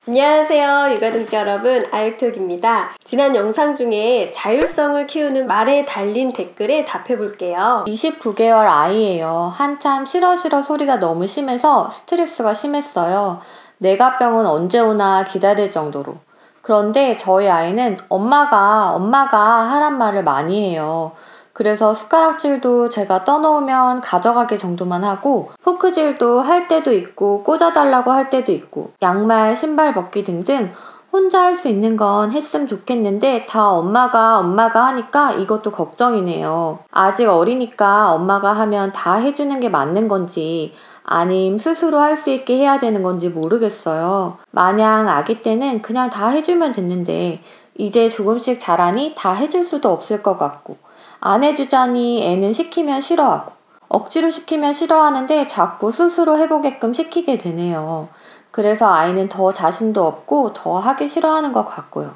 안녕하세요 육아등자 여러분, 아육톡입니다. 지난 영상 중에 자율성을 키우는 말에 달린 댓글에 답해 볼게요. 29개월 아이예요. 한참 싫어 소리가 너무 심해서 스트레스가 심했어요. 뇌가병은 언제 오나 기다릴 정도로. 그런데 저희 아이는 엄마가 하란 말을 많이 해요. 그래서 숟가락질도 제가 떠놓으면 가져가기 정도만 하고, 포크질도 할 때도 있고 꽂아달라고 할 때도 있고, 양말, 신발 벗기 등등 혼자 할 수 있는 건 했으면 좋겠는데 다 엄마가 하니까 이것도 걱정이네요. 아직 어리니까 엄마가 하면 다 해주는 게 맞는 건지 아님 스스로 할 수 있게 해야 되는 건지 모르겠어요. 마냥 아기 때는 그냥 다 해주면 됐는데 이제 조금씩 자라니 다 해줄 수도 없을 것 같고, 안 해주자니 애는 시키면 싫어하고, 억지로 시키면 싫어하는데 자꾸 스스로 해보게끔 시키게 되네요. 그래서 아이는 더 자신도 없고 더 하기 싫어하는 것 같고요.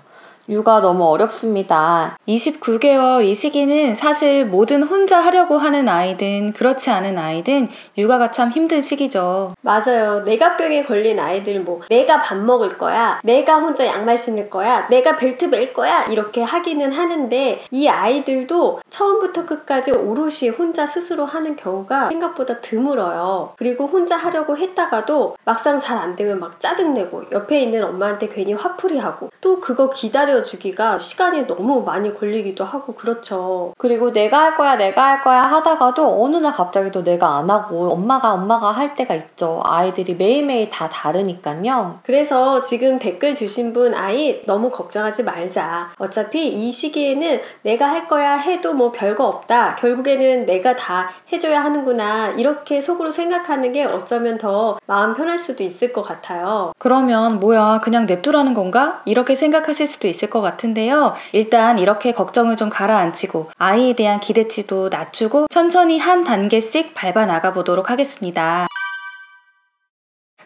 육아 너무 어렵습니다. 29개월 이 시기는 사실 뭐든 혼자 하려고 하는 아이든 그렇지 않은 아이든 육아가 참 힘든 시기죠. 맞아요. 뇌가병에 걸린 아이들 내가 밥 먹을 거야, 내가 혼자 양말 신을 거야, 내가 벨트 멜 거야 이렇게 하기는 하는데, 이 아이들도 처음부터 끝까지 오롯이 혼자 스스로 하는 경우가 생각보다 드물어요. 그리고 혼자 하려고 했다가도 막상 잘 안 되면 막 짜증내고 옆에 있는 엄마한테 괜히 화풀이하고, 또 그거 기다려주기가 시간이 너무 많이 걸리기도 하고 그렇죠. 그리고 내가 할 거야 하다가도 어느 날 갑자기 또 내가 안 하고 엄마가 할 때가 있죠. 아이들이 매일매일 다 다르니까요. 그래서 지금 댓글 주신 분 아이 너무 걱정하지 말자. 어차피 이 시기에는 내가 할 거야 해도 별거 없다. 결국에는 내가 다 해줘야 하는구나. 이렇게 속으로 생각하는 게 어쩌면 더 마음 편할 수도 있을 것 같아요. 그러면 뭐야, 그냥 냅두라는 건가? 이렇게 생각하실 수도 있을 것 같은데요. 일단 이렇게 걱정을 좀 가라앉히고 아이에 대한 기대치도 낮추고 천천히 한 단계씩 밟아 나가 보도록 하겠습니다.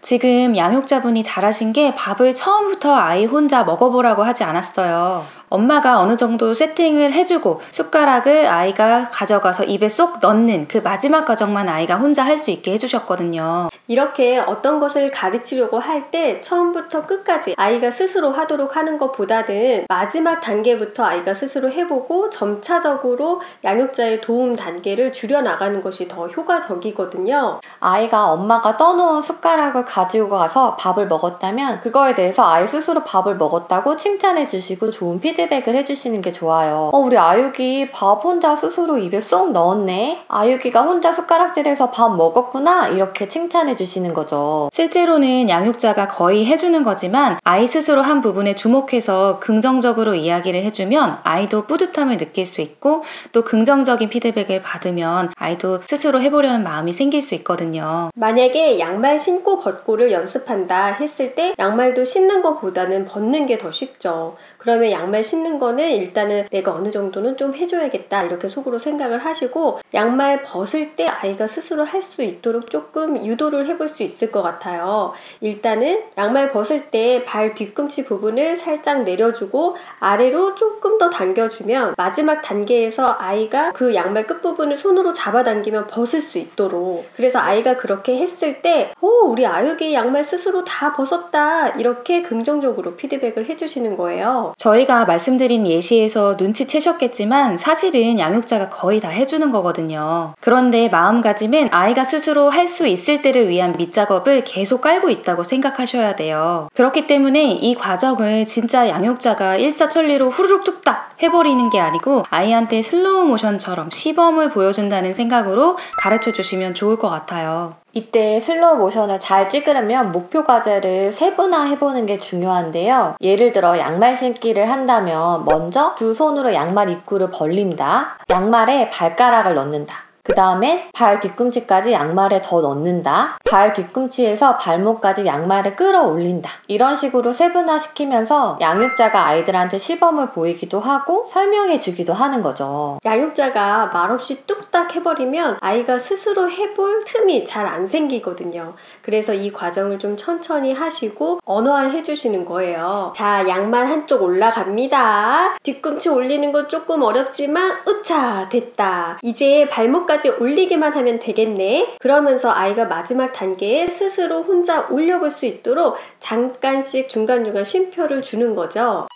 지금 양육자분이 잘하신 게 밥을 처음부터 아이 혼자 먹어보라고 하지 않았어요. 엄마가 어느 정도 세팅을 해주고 숟가락을 아이가 가져가서 입에 쏙 넣는 그 마지막 과정만 아이가 혼자 할 수 있게 해주셨거든요. 이렇게 어떤 것을 가르치려고 할 때 처음부터 끝까지 아이가 스스로 하도록 하는 것보다는 마지막 단계부터 아이가 스스로 해보고 점차적으로 양육자의 도움 단계를 줄여나가는 것이 더 효과적이거든요. 아이가 엄마가 떠놓은 숟가락을 가지고 가서 밥을 먹었다면 그거에 대해서 아이 스스로 밥을 먹었다고 칭찬해 주시고 좋은 피드백을 해주시는 게 좋아요. 우리 아육이 밥 혼자 스스로 입에 쏙 넣었네? 아육이가 혼자 숟가락질해서 밥 먹었구나? 이렇게 칭찬해 주시는 거죠. 실제로는 양육자가 거의 해주는 거지만 아이 스스로 한 부분에 주목해서 긍정적으로 이야기를 해주면 아이도 뿌듯함을 느낄 수 있고, 또 긍정적인 피드백을 받으면 아이도 스스로 해보려는 마음이 생길 수 있거든요. 만약에 양말 신고 벗고를 연습한다 했을 때 양말도 신는 것보다는 벗는 게 더 쉽죠. 그러면 양말 신는 거는 일단은 내가 어느 정도는 좀 해줘야겠다 이렇게 속으로 생각을 하시고, 양말 벗을 때 아이가 스스로 할 수 있도록 조금 유도를 해볼 수 있을 것 같아요. 일단은 양말 벗을 때 발 뒤꿈치 부분을 살짝 내려주고 아래로 조금 더 당겨주면 마지막 단계에서 아이가 그 양말 끝부분을 손으로 잡아당기면 벗을 수 있도록, 그래서 아이가 그렇게 했을 때 우리 아육이 양말 스스로 다 벗었다 이렇게 긍정적으로 피드백을 해주시는 거예요. 저희가 말씀드린 예시에서 눈치채셨겠지만 사실은 양육자가 거의 다 해주는 거거든요. 그런데 마음가짐은 아이가 스스로 할 수 있을 때를 위한 밑작업을 계속 깔고 있다고 생각하셔야 돼요. 그렇기 때문에 이 과정을 진짜 양육자가 일사천리로 후루룩 뚝딱 해버리는 게 아니고 아이한테 슬로우 모션처럼 시범을 보여준다는 생각으로 가르쳐 주시면 좋을 것 같아요. 이때 슬로우 모션을 잘 찍으려면 목표 과제를 세분화해보는 게 중요한데요. 예를 들어 양말 신기를 한다면 먼저 두 손으로 양말 입구를 벌린다. 양말에 발가락을 넣는다. 그 다음에 발 뒤꿈치까지 양말에 더 넣는다. 발 뒤꿈치에서 발목까지 양말을 끌어올린다. 이런 식으로 세분화시키면서 양육자가 아이들한테 시범을 보이기도 하고 설명해 주기도 하는 거죠. 양육자가 말없이 뚝딱 해버리면 아이가 스스로 해볼 틈이 잘 안 생기거든요. 그래서 이 과정을 좀 천천히 하시고 언어화해 주시는 거예요. 자, 양말 한쪽 올라갑니다. 뒤꿈치 올리는 거 조금 어렵지만 으차 됐다. 이제 발목까지 정도까지 올리기만 하면 되겠네. 그러면서 아이가 마지막 단계에 스스로 혼자 올려볼 수 있도록 잠깐씩 중간중간 쉼표를 주는 거죠.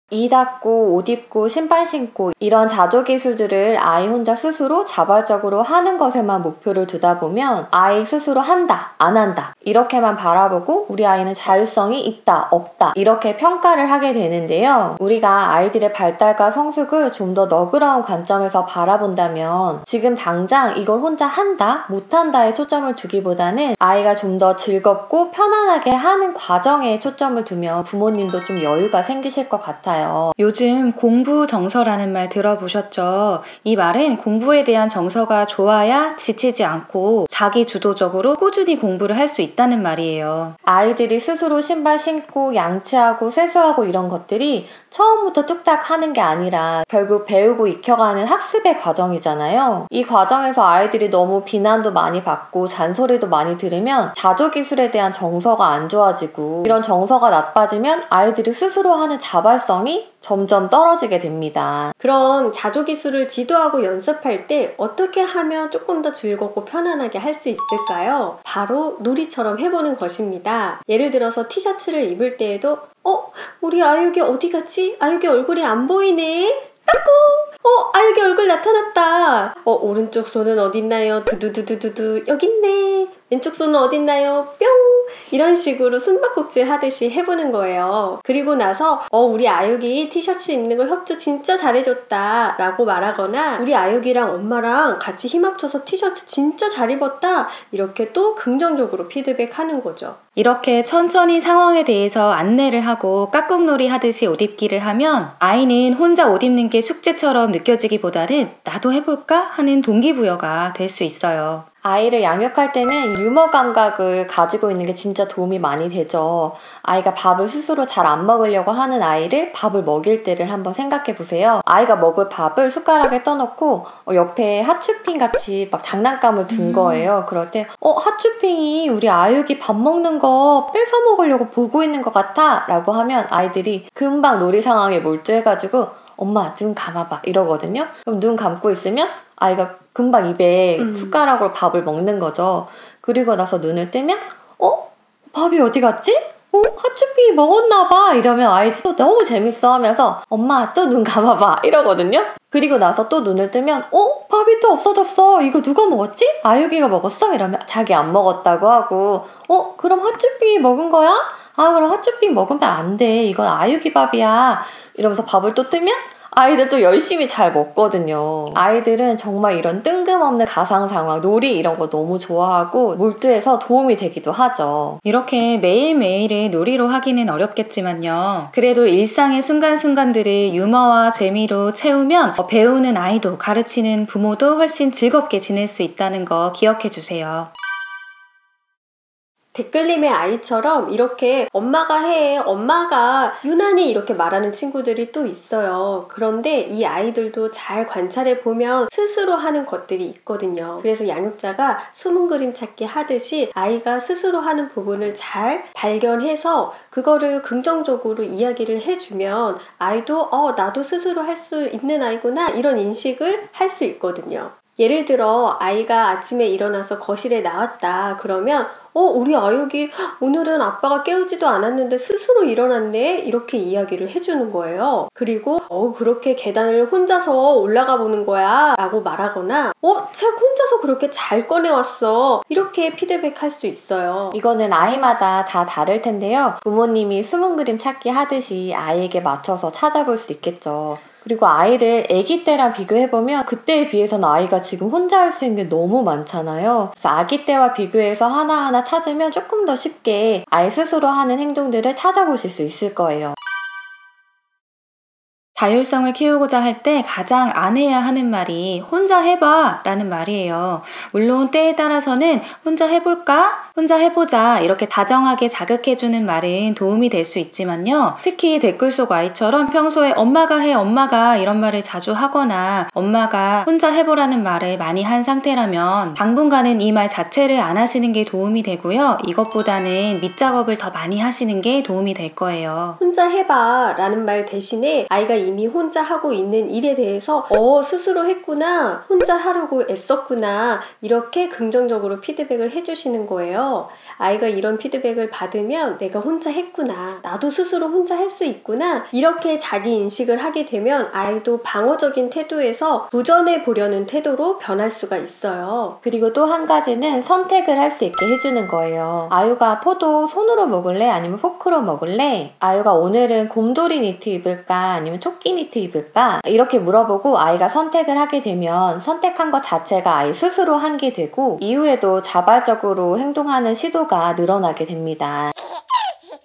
이 닦고 옷 입고 신발 신고 이런 자조기술들을 아이 혼자 스스로 자발적으로 하는 것에만 목표를 두다 보면 아이 스스로 한다, 안 한다 이렇게만 바라보고 우리 아이는 자율성이 있다, 없다 이렇게 평가를 하게 되는데요. 우리가 아이들의 발달과 성숙을 좀 더 너그러운 관점에서 바라본다면 지금 당장 이걸 혼자 한다, 못한다에 초점을 두기보다는 아이가 좀 더 즐겁고 편안하게 하는 과정에 초점을 두면 부모님도 좀 여유가 생기실 것 같아요. 요즘 공부 정서라는 말 들어보셨죠? 이 말은 공부에 대한 정서가 좋아야 지치지 않고 자기 주도적으로 꾸준히 공부를 할 수 있다는 말이에요. 아이들이 스스로 신발 신고 양치하고 세수하고 이런 것들이 처음부터 뚝딱 하는 게 아니라 결국 배우고 익혀가는 학습의 과정이잖아요. 이 과정에서 아이들이 너무 비난도 많이 받고 잔소리도 많이 들으면 자조기술에 대한 정서가 안 좋아지고 이런 정서가 나빠지면 아이들이 스스로 하는 자발성이 점점 떨어지게 됩니다. 그럼 자조기술을 지도하고 연습할 때 어떻게 하면 조금 더 즐겁고 편안하게 할 수 있을까요? 바로 놀이처럼 해보는 것입니다. 예를 들어서 티셔츠를 입을 때에도 우리 아육이 어디 갔지? 아육이 얼굴이 안 보이네? 따꾸! 아육이 얼굴 나타났다! 오른쪽 손은 어딨나요? 두두두두두두 여기 있네! 왼쪽 손은 어딨나요? 뿅! 이런 식으로 숨바꼭질 하듯이 해보는 거예요. 그리고 나서 우리 아육이 티셔츠 입는 거 협조 진짜 잘해줬다 라고 말하거나 우리 아육이랑 엄마랑 같이 힘 합쳐서 티셔츠 진짜 잘 입었다 이렇게 또 긍정적으로 피드백하는 거죠. 이렇게 천천히 상황에 대해서 안내를 하고 깍꿍놀이 하듯이 옷 입기를 하면 아이는 혼자 옷 입는 게 숙제처럼 느껴지기보다는 나도 해볼까 하는 동기부여가 될 수 있어요. 아이를 양육할 때는 유머 감각을 가지고 있는 게 진짜 도움이 많이 되죠. 아이가 밥을 스스로 잘 안 먹으려고 하는 아이를 밥을 먹일 때를 한번 생각해 보세요. 아이가 먹을 밥을 숟가락에 떠놓고 옆에 하츄핑 같이 막 장난감을 둔 거예요. 그럴 때 하츄핑이 우리 아육이 밥 먹는 거 뺏어 먹으려고 보고 있는 것 같아 라고 하면 아이들이 금방 놀이 상황에 몰두해가지고 엄마 눈 감아봐 이러거든요. 그럼 눈 감고 있으면 아이가 금방 입에 숟가락으로 밥을 먹는 거죠. 그리고 나서 눈을 뜨면 밥이 어디 갔지? 하츄핑이 먹었나 봐 이러면 아이도 너무 재밌어 하면서 엄마 또 눈 감아봐 이러거든요. 그리고 나서 또 눈을 뜨면 밥이 또 없어졌어. 이거 누가 먹었지? 아유기가 먹었어? 이러면 자기 안 먹었다고 하고 그럼 하츄핑이 먹은 거야? 그럼 하츄핑 먹으면 안 돼. 이건 아유기 밥이야. 이러면서 밥을 또 뜨면 아이들 또 열심히 잘 먹거든요. 아이들은 정말 이런 뜬금없는 가상 상황, 놀이 이런 거 너무 좋아하고 몰두해서 도움이 되기도 하죠. 이렇게 매일매일을 놀이로 하기는 어렵겠지만요. 그래도 일상의 순간순간들을 유머와 재미로 채우면 배우는 아이도 가르치는 부모도 훨씬 즐겁게 지낼 수 있다는 거 기억해 주세요. 댓글님의 아이처럼 이렇게 엄마가 해, 엄마가 유난히 이렇게 말하는 친구들이 또 있어요. 그런데 이 아이들도 잘 관찰해 보면 스스로 하는 것들이 있거든요. 그래서 양육자가 숨은 그림 찾기 하듯이 아이가 스스로 하는 부분을 잘 발견해서 그거를 긍정적으로 이야기를 해주면 아이도 나도 스스로 할 수 있는 아이구나 이런 인식을 할 수 있거든요. 예를 들어 아이가 아침에 일어나서 거실에 나왔다 그러면 우리 아육이 오늘은 아빠가 깨우지도 않았는데 스스로 일어났네 이렇게 이야기를 해주는 거예요. 그리고 그렇게 계단을 혼자서 올라가 보는 거야 라고 말하거나 책 혼자서 그렇게 잘 꺼내왔어 이렇게 피드백할 수 있어요. 이거는 아이마다 다 다를 텐데요. 부모님이 숨은 그림 찾기 하듯이 아이에게 맞춰서 찾아볼 수 있겠죠. 그리고 아이를 아기 때랑 비교해보면 그때에 비해서는 아이가 지금 혼자 할 수 있는 게 너무 많잖아요. 그래서 아기 때와 비교해서 하나하나 찾으면 조금 더 쉽게 아이 스스로 하는 행동들을 찾아보실 수 있을 거예요. 자율성을 키우고자 할 때 가장 안 해야 하는 말이 혼자 해봐 라는 말이에요. 물론 때에 따라서는 혼자 해볼까? 혼자 해보자 이렇게 다정하게 자극해주는 말은 도움이 될 수 있지만요. 특히 댓글 속 아이처럼 평소에 엄마가 해 엄마가 이런 말을 자주 하거나 엄마가 혼자 해보라는 말을 많이 한 상태라면 당분간은 이 말 자체를 안 하시는 게 도움이 되고요. 이것보다는 밑작업을 더 많이 하시는 게 도움이 될 거예요. 혼자 해봐 라는 말 대신에 아이가 이미 혼자 하고 있는 일에 대해서 스스로 했구나, 혼자 하려고 애썼구나, 이렇게 긍정적으로 피드백을 해주시는 거예요. 아이가 이런 피드백을 받으면 내가 혼자 했구나, 나도 스스로 혼자 할 수 있구나, 이렇게 자기 인식을 하게 되면 아이도 방어적인 태도에서 도전해 보려는 태도로 변할 수가 있어요. 그리고 또 한 가지는 선택을 할 수 있게 해주는 거예요. 아유가 포도 손으로 먹을래? 아니면 포크로 먹을래? 아유가 오늘은 곰돌이 니트 입을까? 아니면 토끼 니트 입을까? 이렇게 물어보고 아이가 선택을 하게 되면 선택한 것 자체가 아이 스스로 한 게 되고 이후에도 자발적으로 행동하는 시도가 늘어나게 됩니다.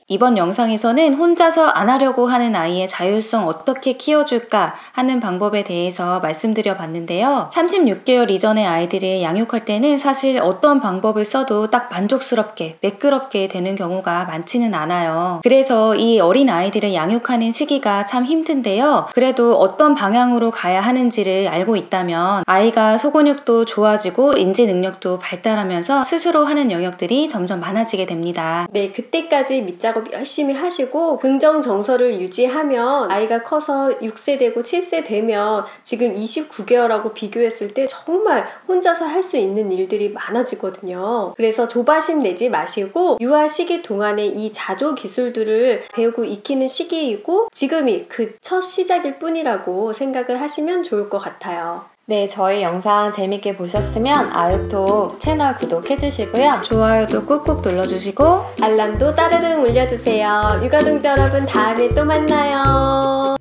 이번 영상에서는 혼자서 안 하려고 하는 아이의 자율성 어떻게 키워줄까 하는 방법에 대해서 말씀드려 봤는데요. 36개월 이전의 아이들을 양육할 때는 사실 어떤 방법을 써도 딱 만족스럽게 매끄럽게 되는 경우가 많지는 않아요. 그래서 이 어린 아이들을 양육하는 시기가 참 힘든데요. 그래도 어떤 방향으로 가야 하는지를 알고 있다면 아이가 소근육도 좋아지고 인지 능력도 발달하면서 스스로 하는 영역들이 점점 많아지게 됩니다. 네, 그때까지 밑작업 열심히 하시고 긍정 정서를 유지하면 아이가 커서 6세 되고 7세 되면 지금 29개월하고 비교했을 때 정말 혼자서 할 수 있는 일들이 많아지거든요. 그래서 조바심 내지 마시고 유아 시기 동안에 이 자조 기술들을 배우고 익히는 시기이고 지금이 그 첫 시작일 뿐이라고 생각을 하시면 좋을 것 같아요. 네, 저희 영상 재밌게 보셨으면 아유톡 채널 구독해주시고요. 좋아요도 꾹꾹 눌러주시고 알람도 따르릉 울려주세요. 육아동지 여러분, 다음에 또 만나요.